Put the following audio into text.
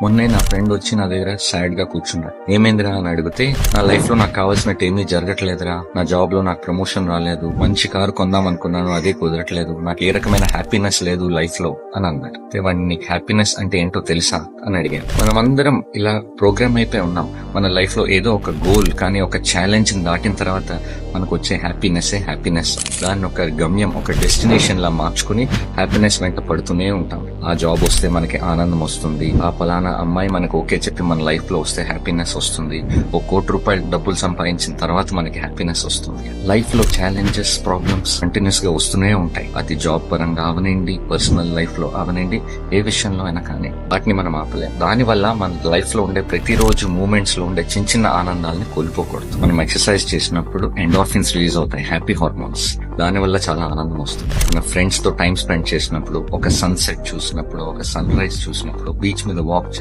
మొన్నే నా ఫ్రెండ్ వచ్చి నా దగ్గర సాడ్ గా కూర్చున్నాడు. ఏమైందిరా అని అడిగితే, నా లైఫ్ లో నాకు కావాల్సినట్టు ఏమీ జరగట్లేదురా, నా జాబ్ లో నాకు ప్రమోషన్ రాలేదు, మంచి కారు కొందాం అనుకున్నాను అదే కుదరట్లేదు, నాకు ఏ రకమైన హ్యాపీనెస్ లేదు లైఫ్ లో అని అన్నాడు. వాడిని నీకు హ్యాపీనెస్ అంటే ఏంటో తెలుసా అని అడిగాను. మనం అందరం ఇలా ప్రోగ్రామ్ అయిపోయి ఉన్నాం. మన లైఫ్ లో ఏదో ఒక గోల్ కానీ ఒక ఛాలెంజ్ దాటిన తర్వాత మనకు వచ్చే హ్యాపీనెస్. దాన్ని ఒక గమ్యం, ఒక డెస్టినేషన్ లా మార్చుకుని హ్యాపీనెస్ వెంట పడుతూనే ఉంటాం. ఆ జాబ్ వస్తే మనకి ఆనందం వస్తుంది, ఆ పలానా అమ్మాయి మనకు ఓకే చెప్పి మన లైఫ్ లో వస్తే హ్యాపీనెస్ వస్తుంది, ₹1 కోటి డబ్బులు సంపాదించిన తర్వాత మనకి హ్యాపీనెస్ వస్తుంది. లైఫ్ లో ఛాలెంజెస్, ప్రాబ్లమ్స్ కంటిన్యూస్ గా వస్తూనే ఉంటాయి. అది జాబ్ పరంగా అవనండి, పర్సనల్ లైఫ్ లో అవనండి, ఏ విషయంలో అయినా కానీ వాటిని మనం ఆపలేం. దానివల్ల మన లైఫ్ లో ఉండే ప్రతిరోజు మూమెంట్స్ లో ఉండే చిన్న చిన్న ఆనందాలని కోల్పోకూడదు. మనం ఎక్సర్సైజ్ చేసినప్పుడు ఎండార్ఫిన్స్ రిలీజ్ అవుతాయి, హ్యాపీ హార్మోన్స్. దానివల్ల చాలా ఆనందం వస్తుంది. మన ఫ్రెండ్స్ తో టైం స్పెండ్ చేసినప్పుడు, ఒక సన్సెట్ చూసినప్పుడు, ఒక సన్ రైజ్ చూసినప్పుడు, బీచ్ మీద వాక్